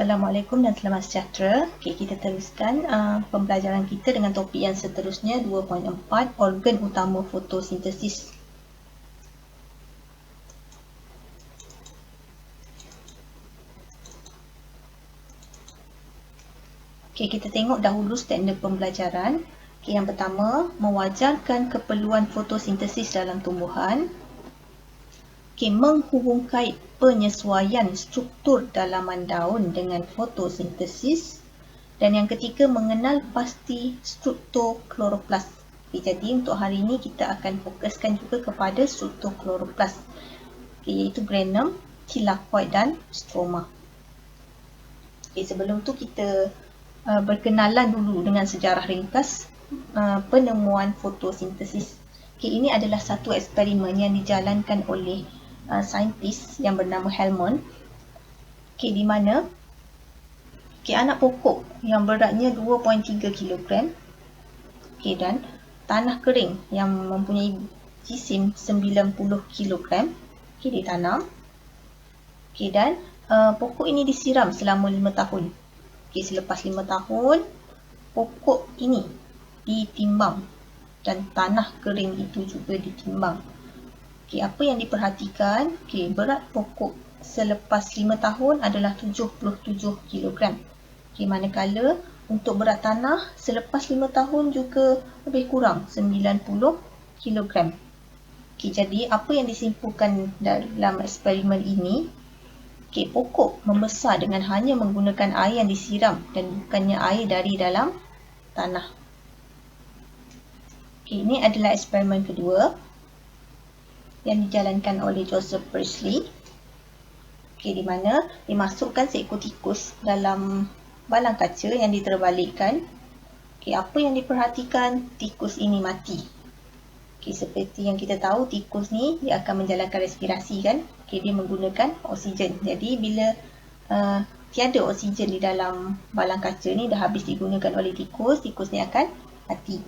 Assalamualaikum dan selamat sejahtera. Okey, kita teruskan pembelajaran kita dengan topik yang seterusnya 2.4 organ utama fotosintesis. Okey, kita tengok dahulu standard pembelajaran. Okey, yang pertama, mewajarkan keperluan fotosintesis dalam tumbuhan. Okey, menghubungkait penyesuaian struktur dalaman daun dengan fotosintesis. Dan yang ketiga, mengenal pasti struktur kloroplas. Okay, jadi untuk hari ini kita akan fokuskan juga kepada struktur kloroplas, okay, iaitu granum, thylakoid dan stroma. Okay, sebelum tu kita berkenalan dulu dengan sejarah ringkas penemuan fotosintesis. Okay, ini adalah satu eksperimen yang dijalankan oleh saintis yang bernama Helmont. Okay, di mana anak pokok yang beratnya 2.3 kg dan tanah kering yang mempunyai jisim 90 kg ditanam. Dan pokok ini disiram selama 5 tahun. Selepas 5 tahun, pokok ini ditimbang dan tanah kering itu juga ditimbang. Apa yang diperhatikan? Berat pokok selepas 5 tahun adalah 77 kg. Manakala untuk berat tanah selepas 5 tahun juga lebih kurang 90 kg. Jadi apa yang disimpulkan dalam eksperimen ini? Pokok membesar dengan hanya menggunakan air yang disiram dan bukannya air dari dalam tanah. Ini adalah eksperimen kedua yang dijalankan oleh Joseph Priestley. Di mana dimasukkan seekor tikus dalam balang kaca yang diterbalikkan. Apa yang diperhatikan? Tikus ini mati. Seperti yang kita tahu, tikus ni dia akan menjalankan respirasi kan. Dia menggunakan oksigen. Jadi bila tiada oksigen di dalam balang kaca ni, dah habis digunakan oleh tikus ni akan mati.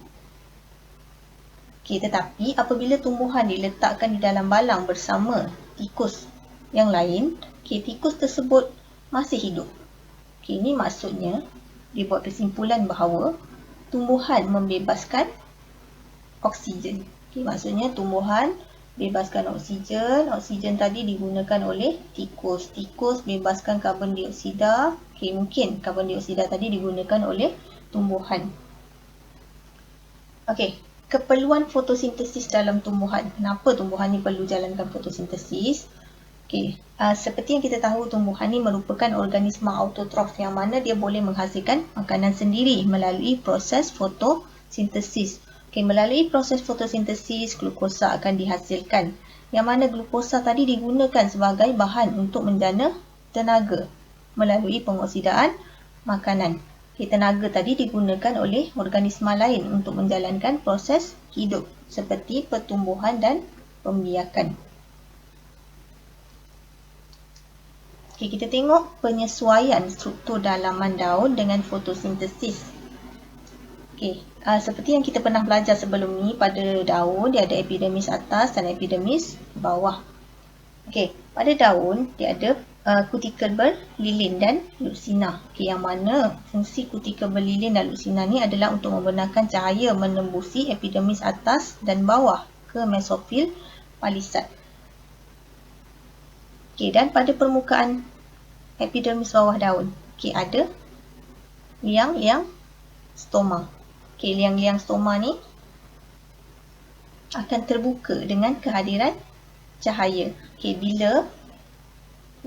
Tetapi apabila tumbuhan diletakkan di dalam balang bersama tikus yang lain, tikus tersebut masih hidup. Ini maksudnya dibuat kesimpulan bahawa tumbuhan membebaskan oksigen. Maksudnya tumbuhan bebaskan oksigen. Oksigen tadi digunakan oleh tikus. Tikus bebaskan karbon dioksida. Mungkin karbon dioksida tadi digunakan oleh tumbuhan. Keperluan fotosintesis dalam tumbuhan. Kenapa tumbuhan ni perlu jalankan fotosintesis? Seperti yang kita tahu, tumbuhan ni merupakan organisma autotrof yang mana dia boleh menghasilkan makanan sendiri melalui proses fotosintesis. Melalui proses fotosintesis, glukosa akan dihasilkan. Yang mana glukosa tadi digunakan sebagai bahan untuk menjana tenaga melalui pengoksidaan makanan. Tenaga tadi digunakan oleh organisma lain untuk menjalankan proses hidup seperti pertumbuhan dan pembiakan. Kita tengok penyesuaian struktur dalaman daun dengan fotosintesis. Seperti yang kita pernah belajar sebelum ni, pada daun dia ada epidermis atas dan epidermis bawah. Pada daun dia ada kutikel berlilin dan lutsina. Yang mana fungsi kutikel berlilin dan lutsina ni adalah untuk membenarkan cahaya menembusi epidermis atas dan bawah ke mesofil palisad. Dan pada permukaan epidermis bawah daun, ada liang-liang stoma. Liang-liang stoma ni akan terbuka dengan kehadiran cahaya. Bila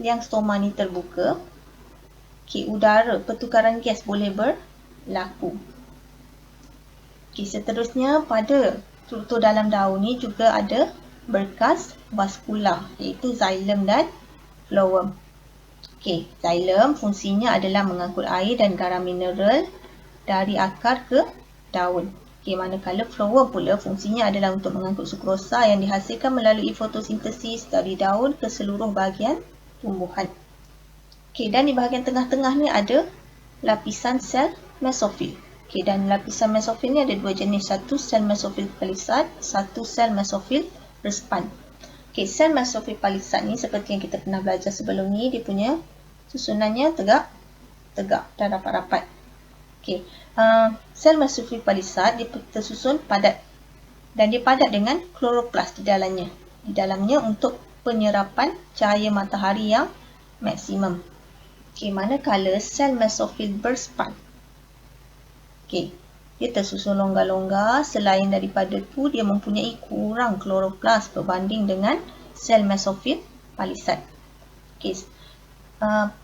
liang stoma ni terbuka, udara, pertukaran gas boleh berlaku. Seterusnya, pada struktur dalam daun ni juga ada berkas vaskular, iaitu xilem dan phloem. Xilem fungsinya adalah mengangkut air dan garam mineral dari akar ke daun. Manakala phloem pula fungsinya adalah untuk mengangkut sukrosa yang dihasilkan melalui fotosintesis dari daun ke seluruh bahagian tumbuhan. Dan di bahagian tengah-tengah ni ada lapisan sel mesofil. Dan lapisan mesofil ni ada dua jenis, satu sel mesofil palisad, satu sel mesofil respan. Sel mesofil palisad ni seperti yang kita pernah belajar sebelum ni, dia punya susunannya tegak tegak dan rapat-rapat. Okey, sel mesofil palisad dia tersusun padat dan dia padat dengan kloroplas di dalamnya. Di dalamnya untuk penyerapan cahaya matahari yang maksimum. Okey, manakala sel mesofil berspan. Okey, dia tersusun longgar-longgar, selain daripada tu dia mempunyai kurang kloroplas berbanding dengan sel mesofil palisad. Okey,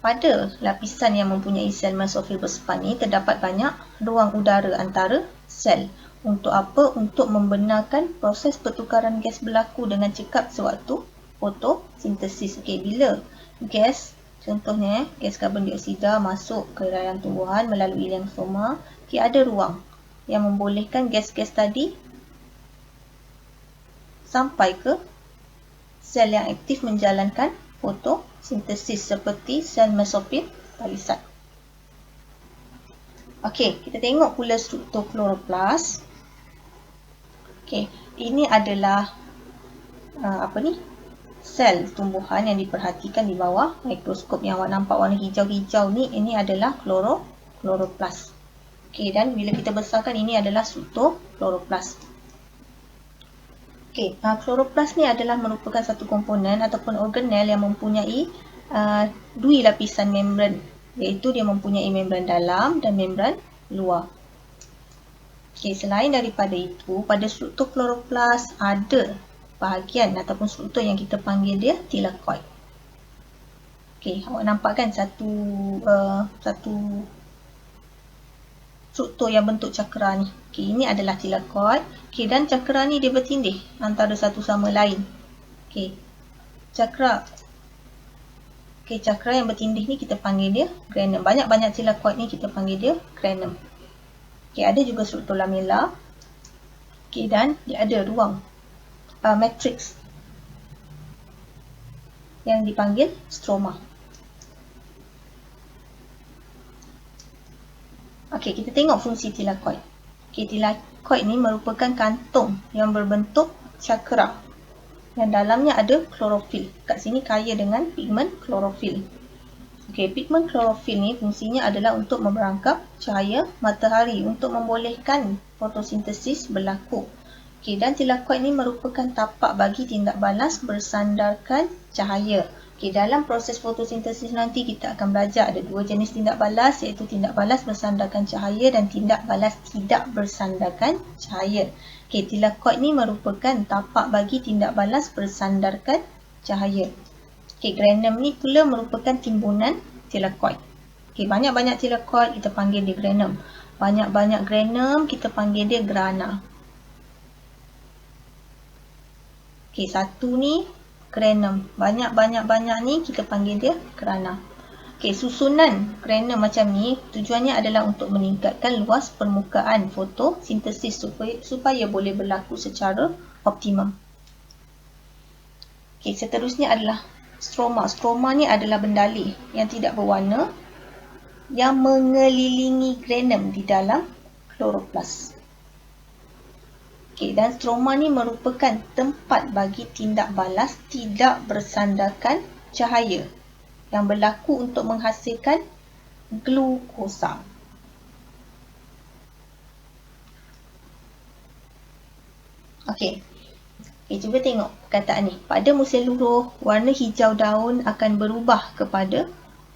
pada lapisan yang mempunyai sel mesofil berspan ni terdapat banyak ruang udara antara sel. Untuk apa? Untuk membenarkan proses pertukaran gas berlaku dengan cekap sewaktu fotosintesis. Okey, bila gas, contohnya gas karbon dioksida masuk ke dalam tumbuhan melalui liang soma, ada ruang yang membolehkan gas-gas tadi sampai ke sel yang aktif menjalankan fotosintesis seperti sel mesofil palisad. Okey, kita tengok pula struktur kloroplas. Okey, ini adalah sel tumbuhan yang diperhatikan di bawah mikroskop yang awak nampak warna hijau-hijau ni, ini adalah kloroplas. Okey, dan bila kita besarkan ini adalah struktur kloroplas. Okey, kloroplas ni adalah merupakan satu komponen ataupun organel yang mempunyai dua lapisan membran, iaitu dia mempunyai membran dalam dan membran luar. Okey, selain daripada itu, pada struktur kloroplas ada bahagian ataupun struktur yang kita panggil dia thylakoid. Okey, awak nampak kan satu struktur yang bentuk cakra ni. Okey, ini adalah thylakoid. Okey, dan cakra ni dia bertindih antara satu sama lain. Okey, cakra yang bertindih ni kita panggil dia granum. Banyak-banyak thylakoid ni kita panggil dia granum. Okey, ada juga struktur lamella. Okey, dan dia ada ruang matrix yang dipanggil stroma. Okey, kita tengok fungsi thylakoid. Okey, thylakoid ni merupakan kantung yang berbentuk cakra yang dalamnya ada klorofil. Kat sini kaya dengan pigmen klorofil. Okey, pigmen klorofil ni fungsinya adalah untuk memerangkap cahaya matahari untuk membolehkan fotosintesis berlaku. Okey, dan thylakoid ni merupakan tapak bagi tindak balas bersandarkan cahaya. Okey, dalam proses fotosintesis nanti kita akan belajar ada dua jenis tindak balas, iaitu tindak balas bersandarkan cahaya dan tindak balas tidak bersandarkan cahaya. Okey, thylakoid ni merupakan tapak bagi tindak balas bersandarkan cahaya. Okey, granum ni pula merupakan timbunan thylakoid. Okey, banyak-banyak thylakoid kita panggil dia granum. Banyak-banyak granum kita panggil dia grana. Okey, satu ni granum. Banyak ni kita panggil dia grana. Okey, susunan granum macam ni tujuannya adalah untuk meningkatkan luas permukaan fotosintesis supaya boleh berlaku secara optimum. Okey, seterusnya adalah stroma. Stroma ni adalah bendali yang tidak berwarna yang mengelilingi granum di dalam kloroplas. Okey, dan stroma ni merupakan tempat bagi tindak balas tidak bersandarkan cahaya yang berlaku untuk menghasilkan glukosa. Okey, cuba tengok perkataan ni. Pada musim luruh, warna hijau daun akan berubah kepada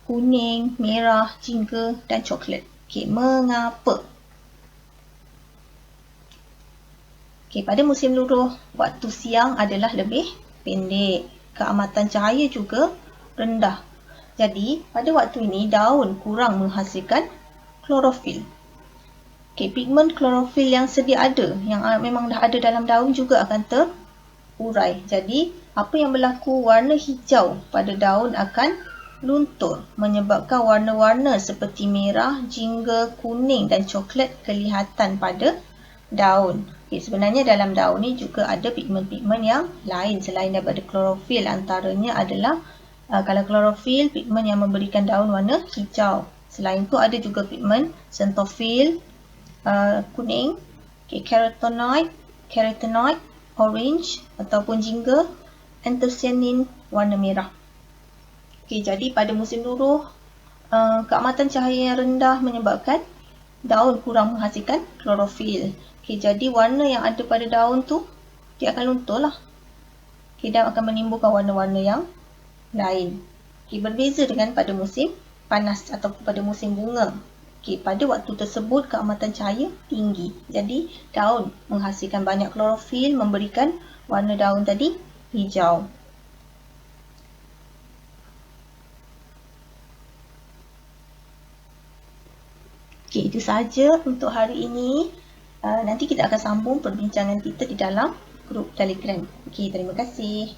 kuning, merah, jingga dan coklat. Okey, mengapa? Okey, pada musim luruh, waktu siang adalah lebih pendek. Keamatan cahaya juga rendah. Jadi, pada waktu ini, daun kurang menghasilkan klorofil. Okey, pigmen klorofil yang sedia ada, yang memang dah ada dalam daun juga akan terurai. Jadi, apa yang berlaku? Warna hijau pada daun akan luntur, menyebabkan warna-warna seperti merah, jingga, kuning dan coklat kelihatan pada daun. Okay, sebenarnya dalam daun ni juga ada pigmen-pigmen yang lain selain daripada klorofil. Antaranya adalah kalau klorofil, pigmen yang memberikan daun warna hijau. Selain tu ada juga pigmen xanthophyll kuning, carotenoid, orange ataupun jingga, anthocyanin warna merah. Okay, jadi pada musim luruh keamatan cahaya yang rendah menyebabkan daun kurang menghasilkan klorofil. Okay, jadi warna yang ada pada daun tu dia akan luntur lah. Okay, dan akan menimbulkan warna-warna yang lain. Okay, berbeza dengan pada musim panas atau pada musim bunga. Okay, pada waktu tersebut keamatan cahaya tinggi. Jadi daun menghasilkan banyak klorofil, memberikan warna daun tadi hijau. Okay, itu sahaja untuk hari ini. Nanti kita akan sambung perbincangan kita di dalam grup Telegram. Okay, terima kasih.